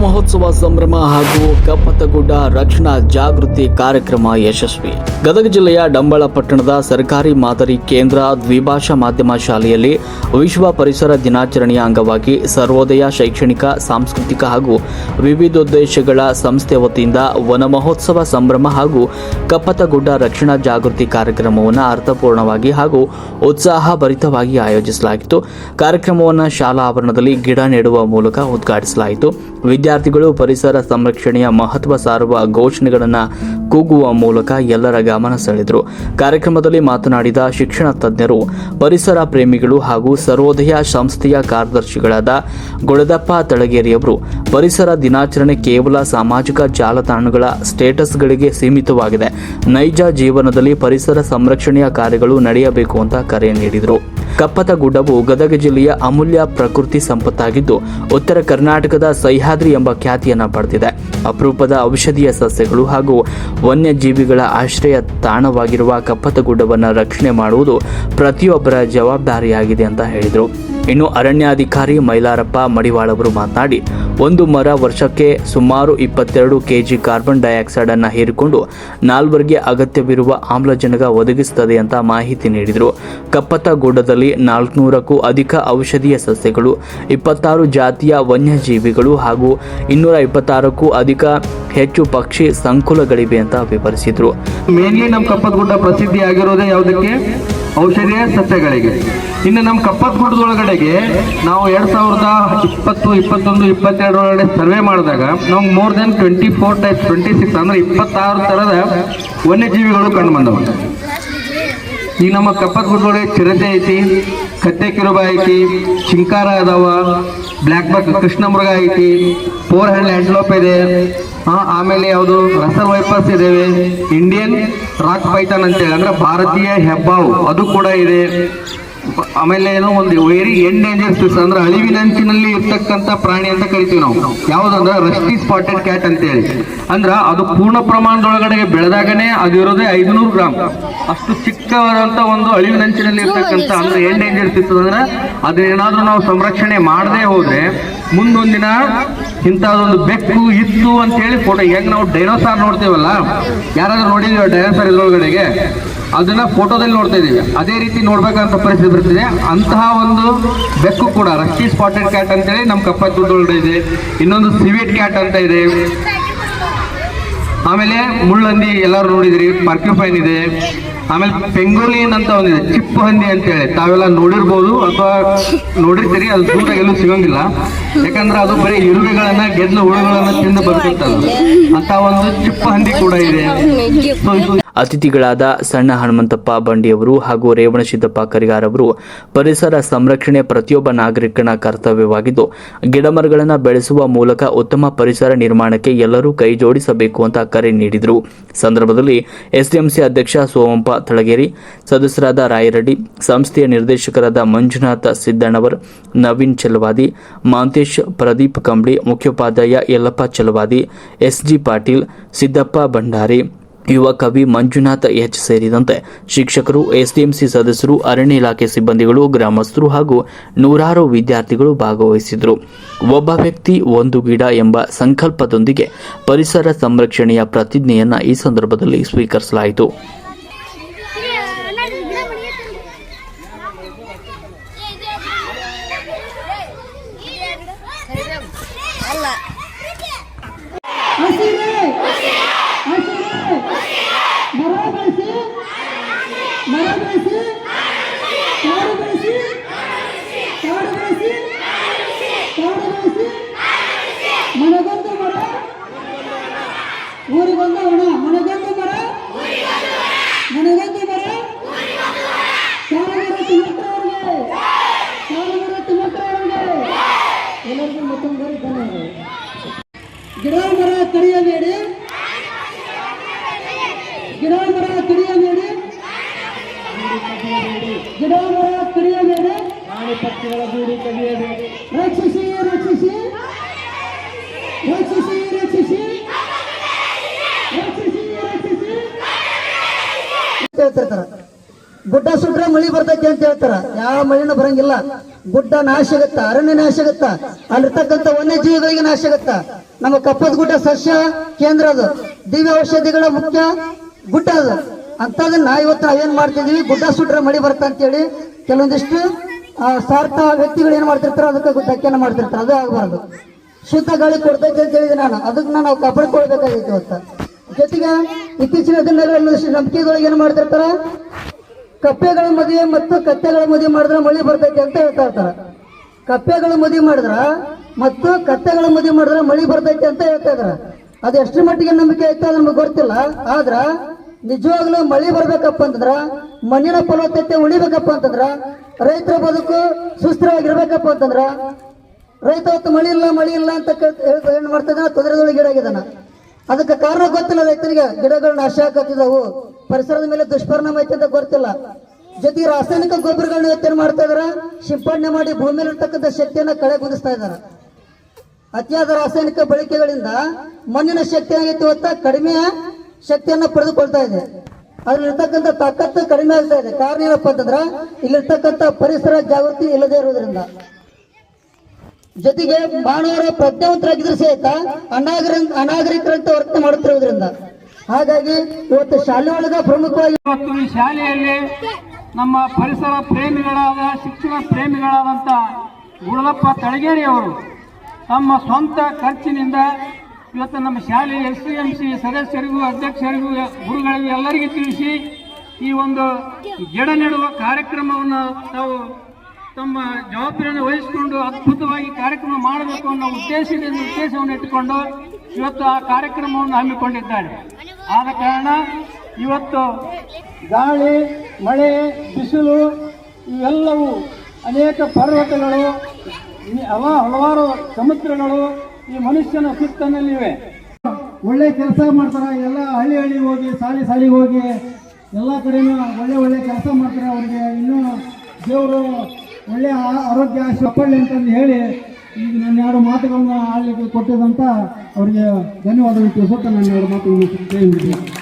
ಮಹೋತ್ಸವ ಸಂಭ್ರಮ ಹಾಗೂ ಕಪ್ಪತ್ತಗುಡ್ಡ ರಕ್ಷಣಾ ಜಾಗೃತಿ ಕಾರ್ಯಕ್ರಮ ಯಶಸ್ವಿ. ಗದಗ ಜಿಲ್ಲೆಯ ಡಂಬಳ ಪಟ್ಟಣದ ಸರ್ಕಾರಿ ಮಾದರಿ ಕೇಂದ್ರ ದ್ವಿಭಾಷಾ ಮಾಧ್ಯಮ ಶಾಲೆಯಲ್ಲಿ ವಿಶ್ವ ಪರಿಸರ ದಿನಾಚರಣೆಯ ಅಂಗವಾಗಿ ಸರ್ವೋದಯ ಶೈಕ್ಷಣಿಕ, ಸಾಂಸ್ಕೃತಿಕ ಹಾಗೂ ವಿವಿಧೋದ್ದೇಶಗಳ ಸಂಸ್ಥೆ ವತಿಯಿಂದ ವನ ಮಹೋತ್ಸವ ಸಂಭ್ರಮ ಹಾಗೂ ಕಪ್ಪತ್ತಗುಡ್ಡ ರಕ್ಷಣಾ ಜಾಗೃತಿ ಕಾರ್ಯಕ್ರಮವನ್ನು ಅರ್ಥಪೂರ್ಣವಾಗಿ ಹಾಗೂ ಉತ್ಸಾಹಭರಿತವಾಗಿ ಆಯೋಜಿಸಲಾಗಿತ್ತು. ಕಾರ್ಯಕ್ರಮವನ್ನು ಶಾಲಾ ಆವರಣದಲ್ಲಿ ಗಿಡ ನೆಡುವ ಮೂಲಕ ಉದ್ಘಾಟಿಸಲಾಯಿತು. ವಿದ್ಯಾರ್ಥಿಗಳು ಪರಿಸರ ಸಂರಕ್ಷಣೆಯ ಮಹತ್ವ ಸಾರುವ ಘೋಷಣೆಗಳನ್ನು ಕೂಗುವ ಮೂಲಕ ಎಲ್ಲರ ಗಮನ ಸೆಳೆದರು. ಕಾರ್ಯಕ್ರಮದಲ್ಲಿ ಮಾತನಾಡಿದ ಶಿಕ್ಷಣ ತಜ್ಞರು, ಪರಿಸರ ಪ್ರೇಮಿಗಳು ಹಾಗೂ ಸರ್ವೋದಯ ಸಂಸ್ಥೆಯ ಕಾರ್ಯದರ್ಶಿಗಳಾದ ಗುಳದಪ್ಪ ತಳಗೇರಿಯವರು, ಪರಿಸರ ದಿನಾಚರಣೆ ಕೇವಲ ಸಾಮಾಜಿಕ ಜಾಲತಾಣಗಳ ಸ್ಟೇಟಸ್ಗಳಿಗೆ ಸೀಮಿತವಾಗಿದೆ. ನೈಜ ಜೀವನದಲ್ಲಿ ಪರಿಸರ ಸಂರಕ್ಷಣೆಯ ಕಾರ್ಯಗಳು ನಡೆಯಬೇಕು ಅಂತ ಕರೆ ನೀಡಿದರು. ಕಪ್ಪತ್ತಗುಡ್ಡವು ಗದಗ ಜಿಲ್ಲೆಯ ಅಮೂಲ್ಯ ಪ್ರಕೃತಿ ಸಂಪತ್ತಾಗಿದ್ದು, ಉತ್ತರ ಕರ್ನಾಟಕದ ಸಹ್ಯಾದ್ರಿ ಎಂಬ ಖ್ಯಾತಿಯನ್ನು ಪಡೆದಿದೆ. ಅಪರೂಪದ ಔಷಧೀಯ ಸಸ್ಯಗಳು ಹಾಗೂ ವನ್ಯಜೀವಿಗಳ ಆಶ್ರಯ ತಾಣವಾಗಿರುವ ಕಪ್ಪತ್ತಗುಡ್ಡವನ್ನು ರಕ್ಷಣೆ ಮಾಡುವುದು ಪ್ರತಿಯೊಬ್ಬರ ಜವಾಬ್ದಾರಿಯಾಗಿದೆ ಅಂತ ಹೇಳಿದರು. ಇನ್ನು ಅರಣ್ಯಾಧಿಕಾರಿ ಮೈಲಾರಪ್ಪ ಮಡಿವಾಳ ಅವರು ಮಾತನಾಡಿ, ಒಂದು ಮರ ವರ್ಷಕ್ಕೆ ಸುಮಾರು 22 kg ಕಾರ್ಬನ್ ಡೈಆಕ್ಸೈಡ್ ಅನ್ನು ಹೀರಿಕೊಂಡು ನಾಲ್ವರಿಗೆ ಅಗತ್ಯವಿರುವ ಆಮ್ಲಜನಕ ಒದಗಿಸುತ್ತದೆ ಅಂತ ಮಾಹಿತಿ ನೀಡಿದರು. ಕಪ್ಪತ್ತಗುಡ್ಡದಲ್ಲಿ 400ಕ್ಕೂ ಅಧಿಕ ಔಷಧೀಯ ಸಸ್ಯಗಳು, 26 ಜಾತಿಯ ವನ್ಯಜೀವಿಗಳು ಹಾಗೂ 226ಕ್ಕೂ ಹೆಚ್ಚು ಪಕ್ಷಿ ಸಂಕುಲಗಳಿವೆ ಅಂತ ವಿವರಿಸಿದರು. ಮೇನ್ಲಿ ನಮ್ಮ ಕಪ್ಪತ್ತಗುಡ್ಡ ಪ್ರಸಿದ್ಧಿ ಆಗಿರೋದೇ ಯಾವುದಕ್ಕೆ? ಔಷಧೀಯ ಸಸ್ಯಗಳಿಗೆ. ಇನ್ನು ನಮ್ಮ ಕಪ್ಪತ್ತಗುಡ್ಡದೊಳಗಡೆಗೆ ನಾವು 2020, 21, 22 ಒಳಗಡೆ ಸರ್ವೆ ಮಾಡಿದಾಗ ನಾವು ಮೋರ್ ದೆನ್ 24 ಟೈಪ್ಸ್, 26 ಅಂದ್ರೆ 26 ಥರದ ವನ್ಯಜೀವಿಗಳು ಕಂಡು ಬಂದವು. ಈಗ ನಮ್ಮ ಕಪ್ಪತ್ತಗುಡ್ಡದೊಳಗೆ ಚಿರತೆ ಐತಿ, ಕತ್ತೆ ಕಿರುಬ ಐತಿ, ಚಿಂಕಾರ ಅದಾವ, ಬ್ಲ್ಯಾಕ್ ಬಕ್ ಕೃಷ್ಣ ಮೃಗ ಐತಿ, 4 ಹ್ಯಾಂಡ್ ಆಂಟಲೋಪ್ ಇದೆ, ಆಮೇಲೆ ಯಾವುದು ರಸರ್ ವೈಪರ್ಸ್ ಇದಾವೆ, ಇಂಡಿಯನ್ ರಾಕ್ ಪೈಥಾನ್ ಅಂತೇಳಿ ಅಂದ್ರೆ ಭಾರತೀಯ ಹೆಬ್ಬಾವು ಅದು ಕೂಡ ಇದೆ. ಆಮೇಲೆ ಏನೋ ಒಂದು ವೆರಿ ಎಂಡೇಂಜರ್ ಸ್ಪೀಸೀಸ್ ಅಂದ್ರೆ ಅಳಿವಿನಂಚಿನಲ್ಲಿ ಇರ್ತಕ್ಕಂಥ ಪ್ರಾಣಿ ಅಂತ ಕರಿತೀವಿ ನಾವು. ಯಾವುದಂದ್ರೆ ರಸ್ಟಿ ಸ್ಪಾಟೆಡ್ ಕ್ಯಾಟ್ ಅಂತೇಳಿ. ಅಂದ್ರೆ ಅದು ಪೂರ್ಣ ಪ್ರಮಾಣದೊಳಗಡೆ ಬೆಳೆದಾಗನೇ ಅದು ಇರೋದೇ 500 ಗ್ರಾಮ್. ಅಷ್ಟು ಚಿಕ್ಕವಾದಂಥ ಒಂದು ಅಳಿವಿನಂಚಿನಲ್ಲಿ ಇರ್ತಕ್ಕಂಥ ಅಂದ್ರೆ ಎಂಡೇಂಜರ್ ಸ್ಪೀಸೀಸ್ ಅಂದ್ರೆ ಅದನ್ನೇನಾದ್ರೂ ನಾವು ಸಂರಕ್ಷಣೆ ಮಾಡದೇ ಹೋದ್ರೆ ಮುಂದೊಂದಿನ ಇಂಥದೊಂದು ಬೆಕ್ಕು ಇತ್ತು ಅಂತ ಹೇಳಿ ಫೋಟೋ, ಹೆಂಗ್ ನಾವು ಡೈನೋಸಾರ್ ನೋಡ್ತೀವಲ್ಲ, ಯಾರಾದ್ರೂ ನೋಡಿದೀವಿ ಡೈನೋಸಾರ್ ಇದ್ರೊಳಗಡೆಗೆ, ಅದನ್ನ ಫೋಟೋದಲ್ಲಿ ನೋಡ್ತಾ ಇದೀವಿ. ಅದೇ ರೀತಿ ನೋಡ್ಬೇಕಂತ ಪರಿಸ್ಥಿತಿ ಬರ್ತಿದೆ. ಅಂತಹ ಒಂದು ಬೆಕ್ಕು ಕೂಡ ರಸ್ಟಿ ಸ್ಪಾಟೆಡ್ ಕ್ಯಾಟ್ ಅಂತೇಳಿ ನಮ್ಮ ಕಪ್ಪತ್ತಗುಡ್ಡದೊಳಗಡೆ ಇದೆ. ಇನ್ನೊಂದು ಸಿವೆಟ್ ಕ್ಯಾಟ್ ಅಂತ ಇದೆ. ಆಮೇಲೆ ಮುಳ್ಳಂದಿ ಎಲ್ಲರೂ ನೋಡಿದ್ರಿ, ಪರ್ಕ್ಯುಫೈನ್ ಇದೆ. ಆಮೇಲೆ ಪೆಂಗೋಲಿನ್ ಅಂತ ಒಂದಿದೆ, ಚಿಪ್ಪು ಹಂದಿ ಅಂತೇಳಿ, ತಾವೆಲ್ಲ ನೋಡಿರ್ಬೋದು ಅಥವಾ ನೋಡಿರ್ತೀರಿ. ಅದು ದೂರ ಎಲ್ಲೂ ಸಿಗೋಂಗಿಲ್ಲ, ಯಾಕಂದ್ರೆ ಅದು ಬರೀ ಇರುವೆಗಳನ್ನ, ಗೆದ್ಲು ಹುಳುಗಳನ್ನ ತಿಂದು ಬದುಕಿರ್ತದೆ. ಅಂತ ಒಂದು ಚಿಪ್ಪು ಹಂದಿ ಕೂಡ ಇದೆ. ಅತಿಥಿಗಳಾದ ಸಣ್ಣ ಹನುಮಂತಪ್ಪ ಬಂಡಿಯವರು ಹಾಗೂ ರೇವಣಸಿದ್ದಪ್ಪ ಕರಿಗಾರ್ ಅವರು, ಪರಿಸರ ಸಂರಕ್ಷಣೆ ಪ್ರತಿಯೊಬ್ಬ ನಾಗರಿಕನ ಕರ್ತವ್ಯವಾಗಿದ್ದು, ಗಿಡಮರಗಳನ್ನು ಬೆಳೆಸುವ ಮೂಲಕ ಉತ್ತಮ ಪರಿಸರ ನಿರ್ಮಾಣಕ್ಕೆ ಎಲ್ಲರೂ ಕೈ ಜೋಡಿಸಬೇಕು ಅಂತ ಕರೆ ನೀಡಿದರು. ಸಂದರ್ಭದಲ್ಲಿ ಎಸ್ಡಿಎಂಸಿ ಅಧ್ಯಕ್ಷ ಸೋಮಪ್ಪ ತಳಗೇರಿ, ಸದಸ್ಯರಾದ ರಾಯರೆಡ್ಡಿ, ಸಂಸ್ಥೆಯ ನಿರ್ದೇಶಕರಾದ ಮಂಜುನಾಥ ಸಿದ್ದಣ್ಣವರ್, ನವೀನ್ ಚೆಲವಾದಿ, ಮಾಂತೇಶ್, ಪ್ರದೀಪ್ ಕಂಬಳಿ, ಮುಖ್ಯೋಪಾಧ್ಯಾಯ ಯಲ್ಲಪ್ಪ ಚೆಲವಾದಿ, ಎಸ್ಜಿ ಪಾಟೀಲ್, ಸಿದ್ದಪ್ಪ ಭಂಡಾರಿ, ಯುವ ಕವಿ ಮಂಜುನಾಥ ಎಚ್ ಸೇರಿದಂತೆ ಶಿಕ್ಷಕರು, ಎಸ್ಡಿಎಂಸಿ ಸದಸ್ಯರು, ಅರಣ್ಯ ಇಲಾಖೆ ಸಿಬ್ಬಂದಿಗಳು, ಗ್ರಾಮಸ್ಥರು ಹಾಗೂ ನೂರಾರು ವಿದ್ಯಾರ್ಥಿಗಳು ಭಾಗವಹಿಸಿದರು. ಒಬ್ಬ ವ್ಯಕ್ತಿ ಒಂದು ಗಿಡ ಎಂಬ ಸಂಕಲ್ಪದೊಂದಿಗೆ ಪರಿಸರ ಸಂರಕ್ಷಣೆಯ ಪ್ರತಿಜ್ಞೆಯನ್ನು ಈ ಸಂದರ್ಭದಲ್ಲಿ ಸ್ವೀಕರಿಸಲಾಯಿತು. ಊರಿಗೊಂದು ಹಣ, ಮನೆಗೊಂದು ಮರ, ಮನೆಗೊಂದು ಮರ, ಎಲ್ಲರಿಗೂ ಮತ್ತೊಂದು ಧನ್ಯವಾದ. ಗಿಡ ಮರ ಕಡಿಯಬೇಡಿ, ಗಿಡ ಮರ ಕಡಿಯಬೇಡಿ, ಗಿಡ ಮರ ಕಡಿಯಬೇಡಿ, ಪ್ರಾಣಿ ಪಕ್ಷಿಗಳ ಗೂಡು ಕಡಿಯಬೇಡಿ. ರಕ್ಷಿಸಿ ರಕ್ಷಿಸಿ ರಕ್ಷಿಸಿ ರಕ್ಷಿಸಿ ರಕ್ಷಿಸಿ ರಕ್ಷಿಸಿ. ಗುಡ್ಡ ಸುಟ್ರೆ ಮಳಿ ಬರ್ತೈತಿ ಅಂತ ಹೇಳ್ತಾರ. ಯಾವ ಮಳಿನೂ ಬರಂಗಿಲ್ಲ. ಗುಡ್ಡ ನಾಶ ಆಗತ್ತ, ಅರಣ್ಯ ನಾಶ ಆಗತ್ತ, ಅಲ್ಲಿರ್ತಕ್ಕಂಥ ವನ್ಯಜೀವಿಗಳಿಗೆ ನಾಶ ಆಗತ್ತ. ನಮ್ಮ ಕಪ್ಪದ ಗುಡ್ಡ ಸಸ್ಯ ಕೇಂದ್ರ ಅದು, ದಿವ್ಯ ಔಷಧಿಗಳ ಮುಖ್ಯ ಗುಡ್ಡ ಅದು. ಅಂತದನ್ನ ಇವತ್ತು ನಾವೇನ್ ಮಾಡ್ತಿದೀವಿ, ಗುಡ್ಡ ಸುಟ್ರೆ ಮಳಿ ಬರ್ತಾ ಅಂತೇಳಿ ಕೆಲವೊಂದಿಷ್ಟು ಸ್ವಾರ್ಥ ವ್ಯಕ್ತಿಗಳು ಏನ್ ಮಾಡ್ತಿರ್ತಾರೆ, ಅದಕ್ಕೆ ಧಕ್ಕೆನ ಮಾಡ್ತಿರ್ತಾರೆ. ಅದು ಆಗಬಾರ್ದು. ಶುದ್ಧ ಗಾಳಿ ಕೊಡ್ತೈತೆ ಅಂತ ಹೇಳಿದ್ರೆ ಅದಕ್ಕೆ ನಾವು ಕಾಪಾಡ್ಕೊಳ್ಬೇಕಾಗಿತ್ತು ಇವತ್ತ. ಜೊತೆಗೆ ಇತ್ತೀಚಿನ ದಿನಗಳಲ್ಲಿ ನಂಬಿಕೆಗಳಿಗೆ ಏನ್ ಮಾಡ್ತಿರ್ತಾರ, ಕಪ್ಪೆಗಳ ಮದುವೆ ಮತ್ತು ಕತ್ತೆಗಳ ಮದುವೆ ಮಾಡಿದ್ರೆ ಮಳಿ ಬರ್ತೈತಿ ಅಂತ ಹೇಳ್ತಾ ಇರ್ತಾರ. ಕಪ್ಪೆಗಳ ಮದುವೆ ಮಾಡಿದ್ರ ಮತ್ತು ಕತ್ತೆಗಳ ಮದುವೆ ಮಾಡಿದ್ರೆ ಮಳಿ ಬರ್ತೈತಿ ಅಂತ ಹೇಳ್ತಾ ಇದಾರ. ಅದು ಎಷ್ಟರ ಮಟ್ಟಿಗೆ ನಂಬಿಕೆ ಐತೆ ಅದು ನಮ್ಗೆ ಗೊತ್ತಿಲ್ಲ. ಆದ್ರ ನಿಜವಾಗ್ಲೂ ಮಳಿ ಬರ್ಬೇಕಪ್ಪ ಅಂತಂದ್ರ, ಮಣ್ಣಿನ ಫಲವತ್ತತೆ ಉಳಿಬೇಕಪ್ಪ ಅಂತಂದ್ರ, ರೈತರ ಬದುಕು ಸುಸ್ಥಿರವಾಗಿರ್ಬೇಕಪ್ಪ ಅಂತಂದ್ರ, ರೈತ ಹೊತ್ತು ಮಳಿ ಇಲ್ಲ ಅಂತ ಏನ್ ಮಾಡ್ತಿದ್ದಾನ, ತೊಂದರೆದೊಳಗೆ ಗಿಡಾಗಿದ್ದಾನ. ಅದಕ್ಕೆ ಕಾರಣ ಗೊತ್ತಿಲ್ಲ ರೈತರಿಗೆ. ಗಿಡಗಳು ನಾಶ ಆಗತ್ತಿದವು, ಪರಿಸರದ ಮೇಲೆ ದುಷ್ಪರಿಣಾಮ ಐತೆ ಅಂತ ಗೊತ್ತಿಲ್ಲ. ಜೊತೆಗೆ ರಾಸಾಯನಿಕ ಗೊಬ್ಬರಗಳನ್ನ ಎತ್ತೇನ್ ಮಾಡ್ತಾ ಇದಾರ, ಸಿಂಪಡಣೆ ಮಾಡಿ ಭೂಮಿಯಲ್ಲಿ ಇರ್ತಕ್ಕಂಥ ಶಕ್ತಿಯನ್ನ ಕಳೆಗುದಿಸ್ತಾ ಇದಾರ. ಅತಿಯಾದ ರಾಸಾಯನಿಕ ಬಳಕೆಗಳಿಂದ ಮಣ್ಣಿನ ಶಕ್ತಿ ಆಗೈತಿ ಹೊತ್ತ ಕಡಿಮೆ ಶಕ್ತಿಯನ್ನ ಪಡೆದುಕೊಳ್ತಾ ಇದೆ. ಅದ್ರಲ್ಲಿರ್ತಕ್ಕಂಥ ತಾಕತ್ತು ಕಡಿಮೆ ಆಗ್ತಾ ಇದೆ. ಕಾರಣ ಏನಪ್ಪ ಅಂತಂದ್ರ ಇಲ್ಲಿರ್ತಕ್ಕಂಥ ಪರಿಸರ ಜಾಗೃತಿ ಇಲ್ಲದೆ ಇರುವುದರಿಂದ. ಜೊತೆಗೆ ಮಾನವರ ಪ್ರಜ್ಞಾವಂತರಾಗಿದ್ರು ಸಹಿತ ಅನಾಗರಿಕರಂತೆ ವರ್ತನೆ ಮಾಡುತ್ತಿರುವುದರಿಂದ. ಹಾಗಾಗಿ ಇವತ್ತು ಶಾಲೆ ಒಳಗ ಪ್ರಮುಖವಾಗಿ ಇವತ್ತು ಈ ಶಾಲೆಯಲ್ಲಿ ನಮ್ಮ ಪರಿಸರ ಪ್ರೇಮಿಗಳಾದ ಶಿಕ್ಷಣ ಪ್ರೇಮಿಗಳಾದಂಥ ಗುಳಪ್ಪ ತಳಗೇರಿ ಅವರು ತಮ್ಮ ಸ್ವಂತ ಖರ್ಚಿನಿಂದ ಇವತ್ತು ನಮ್ಮ ಶಾಲೆಯ SCMC ಸದಸ್ಯರಿಗೂ ಅಧ್ಯಕ್ಷರಿಗೂ ಗುರುಗಳಿಗೂ ಎಲ್ಲರಿಗೂ ತಿಳಿಸಿ ಈ ಒಂದು ಗಿಡ ನೆಡುವ ಕಾರ್ಯಕ್ರಮವನ್ನು ತಾವು ತಮ್ಮ ಜವಾಬ್ದಾರಿಯನ್ನು ವಹಿಸಿಕೊಂಡು ಅದ್ಭುತವಾಗಿ ಕಾರ್ಯಕ್ರಮ ಮಾಡಬೇಕು ಅನ್ನೋ ಉದ್ದೇಶವನ್ನು ಇಟ್ಟುಕೊಂಡು ಇವತ್ತು ಆ ಕಾರ್ಯಕ್ರಮವನ್ನು ಹಮ್ಮಿಕೊಂಡಿದ್ದಾರೆ. ಆದ ಕಾರಣ ಇವತ್ತು ಗಾಳಿ, ಮಳೆ, ಬಿಸಿಲು ಇವೆಲ್ಲವೂ ಅನೇಕ ಪರ್ವತಗಳು, ಹಲವಾರು ಸಮುದ್ರಗಳು ಈ ಮನುಷ್ಯನ ಸುತ್ತನಲ್ಲಿವೆ. ಒಳ್ಳೆ ಕೆಲಸ ಮಾಡ್ತಾರೆ. ಎಲ್ಲ ಹಳ್ಳಿ ಹೋಗಿ ಸಾಲಿಗೆ ಹೋಗಿ ಎಲ್ಲ ಕಡೆನೂ ಒಳ್ಳೆ ಕೆಲಸ ಮಾಡ್ತಾರೆ. ಅವ್ರಿಗೆ ಇನ್ನೂ ದೇವರು ಒಳ್ಳೆಯ ಆರೋಗ್ಯ ಕೊಡಲಿ ಅಂತಂದು ಹೇಳಿ ಈಗ ನನ್ನ 2 ಮಾತುಗಳನ್ನ ಆಡಲಿಕ್ಕೆ ಕೊಟ್ಟಿದಂತ ಅವರಿಗೆ ಧನ್ಯವಾದಗಳು ತಿಳಿಸುತ್ತಾ ನನ್ನ 2 ಮಾತುಗಳನ್ನು